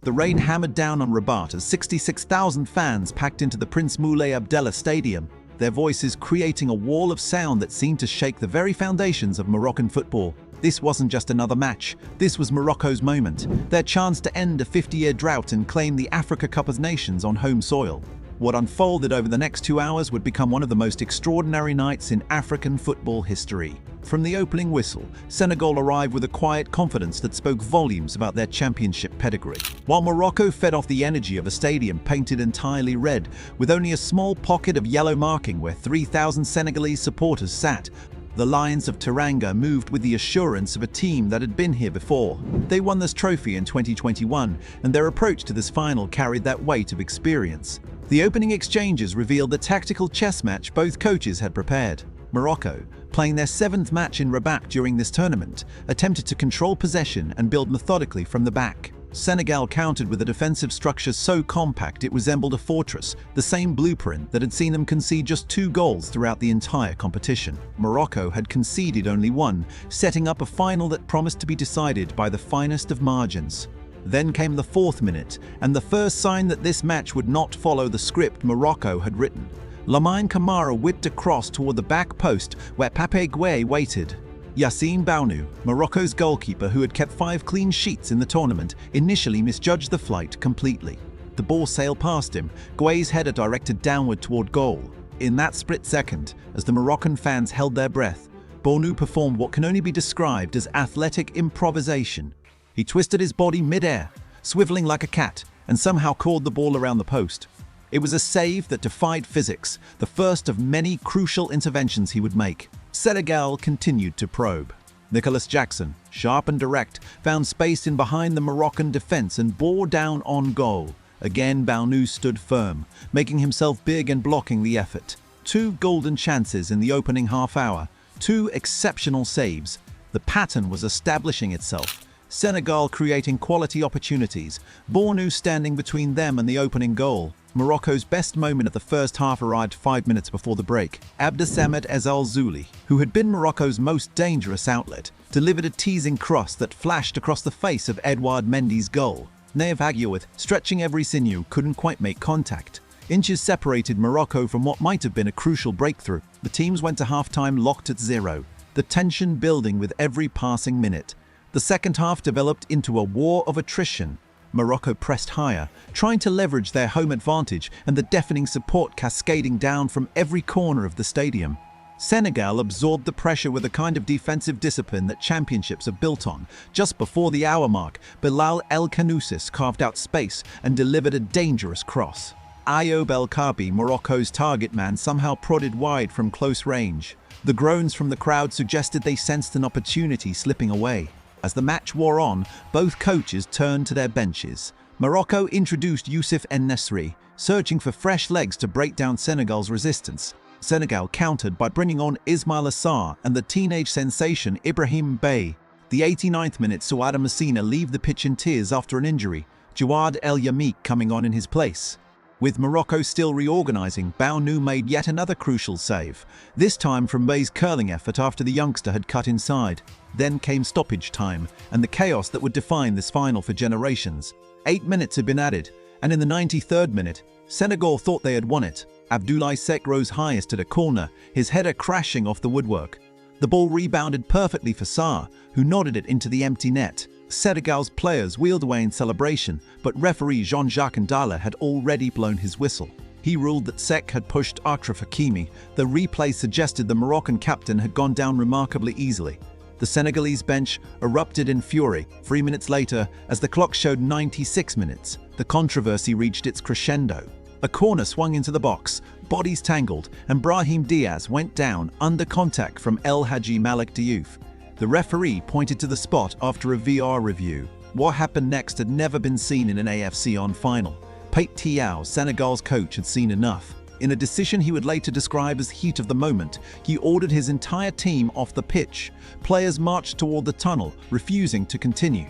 The rain hammered down on Rabat as 66,000 fans packed into the Prince Moulay Abdallah Stadium, their voices creating a wall of sound that seemed to shake the very foundations of Moroccan football. This wasn't just another match, this was Morocco's moment, their chance to end a 50-year drought and claim the Africa Cup of Nations on home soil. What unfolded over the next 2 hours would become one of the most extraordinary nights in African football history. From the opening whistle, Senegal arrived with a quiet confidence that spoke volumes about their championship pedigree, while Morocco fed off the energy of a stadium painted entirely red, with only a small pocket of yellow marking where 3,000 Senegalese supporters sat. The Lions of Teranga moved with the assurance of a team that had been here before. They won this trophy in 2021, and their approach to this final carried that weight of experience. The opening exchanges revealed the tactical chess match both coaches had prepared. Morocco, playing their 7th match in Rabat during this tournament, attempted to control possession and build methodically from the back. Senegal countered with a defensive structure so compact it resembled a fortress, the same blueprint that had seen them concede just 2 goals throughout the entire competition. Morocco had conceded only 1, setting up a final that promised to be decided by the finest of margins. Then came the 4th minute, and the first sign that this match would not follow the script Morocco had written. Lamine Camara whipped a cross toward the back post where Pape Gueye waited. Yassine Bounou, Morocco's goalkeeper who had kept 5 clean sheets in the tournament, initially misjudged the flight completely. The ball sailed past him, Gueye's header directed downward toward goal. In that split second, as the Moroccan fans held their breath, Bounou performed what can only be described as athletic improvisation. He twisted his body mid-air, swiveling like a cat, and somehow caught the ball around the post. It was a save that defied physics, the first of many crucial interventions he would make. Senegal continued to probe. Nicolas Jackson, sharp and direct, found space in behind the Moroccan defense and bore down on goal. Again, Bounou stood firm, making himself big and blocking the effort. 2 golden chances in the opening half hour, 2 exceptional saves. The pattern was establishing itself. Senegal creating quality opportunities, Bounou standing between them and the opening goal. Morocco's best moment of the first half arrived 5 minutes before the break. Abdesamed Ez Al-Zouli, who had been Morocco's most dangerous outlet, delivered a teasing cross that flashed across the face of Edouard Mendy's goal. Nayef Aguiat, stretching every sinew, couldn't quite make contact. Inches separated Morocco from what might have been a crucial breakthrough. The teams went to halftime locked at 0, the tension building with every passing minute. The second half developed into a war of attrition. Morocco pressed higher, trying to leverage their home advantage and the deafening support cascading down from every corner of the stadium. Senegal absorbed the pressure with a kind of defensive discipline that championships are built on. Just before the hour mark, Bilal El Khanousis carved out space and delivered a dangerous cross. Ayoub El Kaabi, Morocco's target man, somehow prodded wide from close range. The groans from the crowd suggested they sensed an opportunity slipping away. As the match wore on, both coaches turned to their benches. Morocco introduced Youssef En-Nesyri, searching for fresh legs to break down Senegal's resistance. Senegal countered by bringing on Ismail Assar and the teenage sensation Ibrahim Bey. The 89th minute saw Adam Messina leave the pitch in tears after an injury, Jawad El Yamik coming on in his place. With Morocco still reorganizing, Bounou made yet another crucial save, this time from Bey's curling effort after the youngster had cut inside. Then came stoppage time, and the chaos that would define this final for generations. 8 minutes had been added, and in the 93rd minute, Senegal thought they had won it. Abdoulaye Seck rose highest at a corner, his header crashing off the woodwork. The ball rebounded perfectly for Sarr, who nodded it into the empty net. Senegal's players wheeled away in celebration, but referee Jean-Jacques Ndala had already blown his whistle. He ruled that Seck had pushed Achraf Hakimi. The replay suggested the Moroccan captain had gone down remarkably easily. The Senegalese bench erupted in fury 3 minutes later as the clock showed 96 minutes. The controversy reached its crescendo. A corner swung into the box, bodies tangled, and Brahim Diaz went down under contact from El Hadji Malik Diouf. The referee pointed to the spot after a VR review. What happened next had never been seen in an AFCON final. Pape Thiaw, Senegal's coach, had seen enough. In a decision he would later describe as heat of the moment, he ordered his entire team off the pitch. Players marched toward the tunnel, refusing to continue.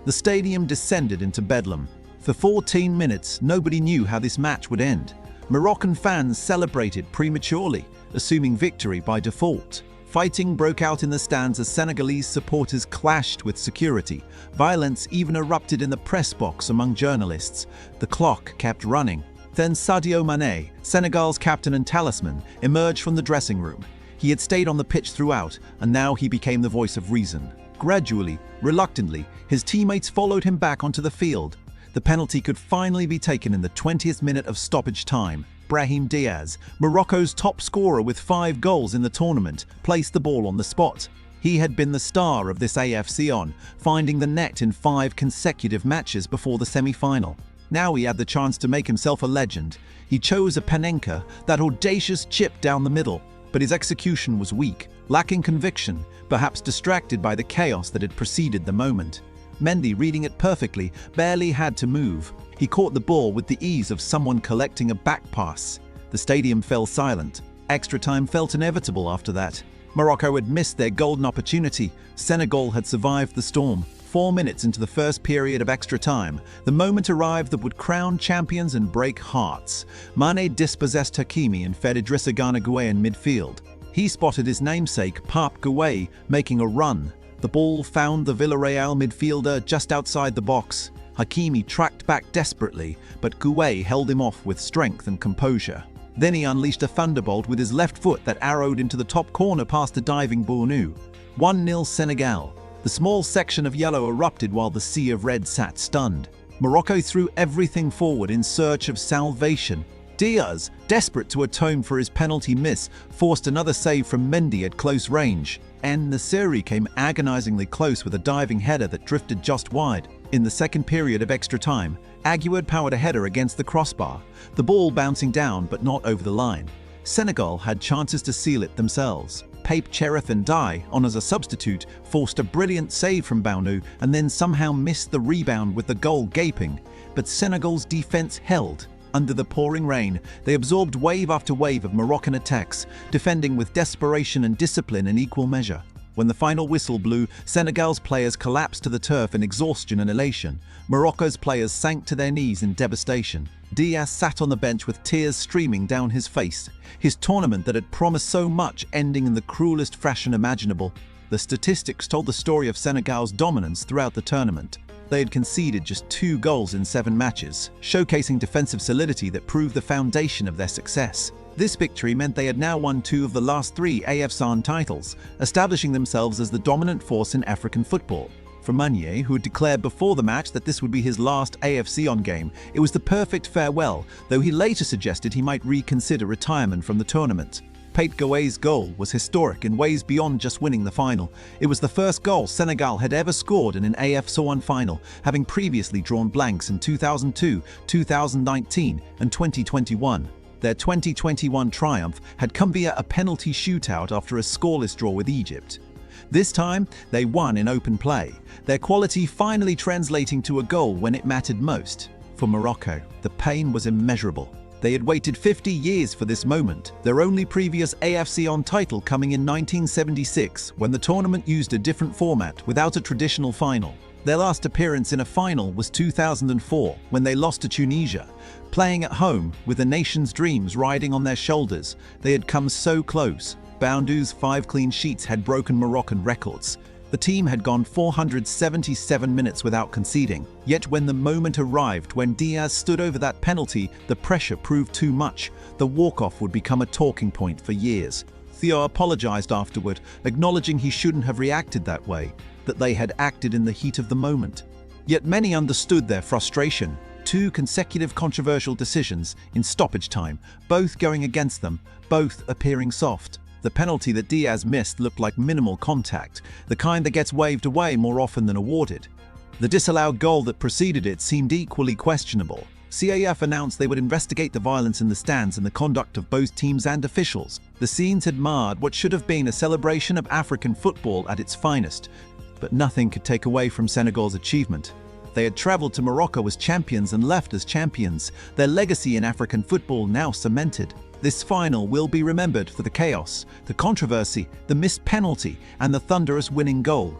The stadium descended into bedlam. For 14 minutes, nobody knew how this match would end. Moroccan fans celebrated prematurely, assuming victory by default. Fighting broke out in the stands as Senegalese supporters clashed with security. Violence even erupted in the press box among journalists. The clock kept running. Then Sadio Mané, Senegal's captain and talisman, emerged from the dressing room. He had stayed on the pitch throughout, and now he became the voice of reason. Gradually, reluctantly, his teammates followed him back onto the field. The penalty could finally be taken in the 20th minute of stoppage time. Brahim Diaz, Morocco's top scorer with 5 goals in the tournament, placed the ball on the spot. He had been the star of this AFCON, finding the net in 5 consecutive matches before the semi-final. Now he had the chance to make himself a legend. He chose a Panenka, that audacious chip down the middle, but his execution was weak, lacking conviction, perhaps distracted by the chaos that had preceded the moment. Mendy, reading it perfectly, barely had to move. He caught the ball with the ease of someone collecting a back pass. The stadium fell silent. Extra time felt inevitable after that. Morocco had missed their golden opportunity. Senegal had survived the storm. 4 minutes into the first period of extra time, the moment arrived that would crown champions and break hearts. Mané dispossessed Hakimi and fed Idrissa Gana Gueye in midfield. He spotted his namesake, Pape Gueye, making a run. The ball found the Villarreal midfielder just outside the box. Hakimi tracked back desperately, but Gueye held him off with strength and composure. Then he unleashed a thunderbolt with his left foot that arrowed into the top corner past the diving Bournou. 1-0 Senegal. The small section of yellow erupted while the sea of red sat stunned. Morocco threw everything forward in search of salvation. Diaz, desperate to atone for his penalty miss, forced another save from Mendy at close range. En-Nesyri came agonizingly close with a diving header that drifted just wide. In the second period of extra time, Aguerd powered a header against the crossbar, the ball bouncing down but not over the line. Senegal had chances to seal it themselves. Pape Cherif Ndiaye, on as a substitute, forced a brilliant save from Bournou and then somehow missed the rebound with the goal gaping. But Senegal's defense held. Under the pouring rain, they absorbed wave after wave of Moroccan attacks, defending with desperation and discipline in equal measure. When the final whistle blew, Senegal's players collapsed to the turf in exhaustion and elation. Morocco's players sank to their knees in devastation. Diaz sat on the bench with tears streaming down his face, his tournament that had promised so much ending in the cruelest fashion imaginable. The statistics told the story of Senegal's dominance throughout the tournament. They had conceded just 2 goals in 7 matches, showcasing defensive solidity that proved the foundation of their success. This victory meant they had now won 2 of the last 3 AFCON titles, establishing themselves as the dominant force in African football. For Meunier, who had declared before the match that this would be his last AFCON game, it was the perfect farewell, though he later suggested he might reconsider retirement from the tournament. Pape Gueye's goal was historic in ways beyond just winning the final. It was the first goal Senegal had ever scored in an AFCON final, having previously drawn blanks in 2002, 2019, and 2021. Their 2021 triumph had come via a penalty shootout after a scoreless draw with Egypt. This time, they won in open play, their quality finally translating to a goal when it mattered most. For Morocco, the pain was immeasurable. They had waited 50 years for this moment, their only previous AFCON title coming in 1976, when the tournament used a different format without a traditional final. Their last appearance in a final was 2004, when they lost to Tunisia. Playing at home, with the nation's dreams riding on their shoulders, they had come so close. Bourdou's 5 clean sheets had broken Moroccan records. The team had gone 477 minutes without conceding. Yet when the moment arrived when Diaz stood over that penalty, the pressure proved too much. The walk-off would become a talking point for years. Theo apologized afterward, acknowledging he shouldn't have reacted that way, that they had acted in the heat of the moment. Yet many understood their frustration. 2 consecutive controversial decisions in stoppage time, both going against them, both appearing soft. The penalty that Diaz missed looked like minimal contact, the kind that gets waved away more often than awarded. The disallowed goal that preceded it seemed equally questionable. CAF announced they would investigate the violence in the stands and the conduct of both teams and officials. The scenes had marred what should have been a celebration of African football at its finest, but nothing could take away from Senegal's achievement. They had traveled to Morocco as champions and left as champions, their legacy in African football now cemented. This final will be remembered for the chaos, the controversy, the missed penalty, and the thunderous winning goal.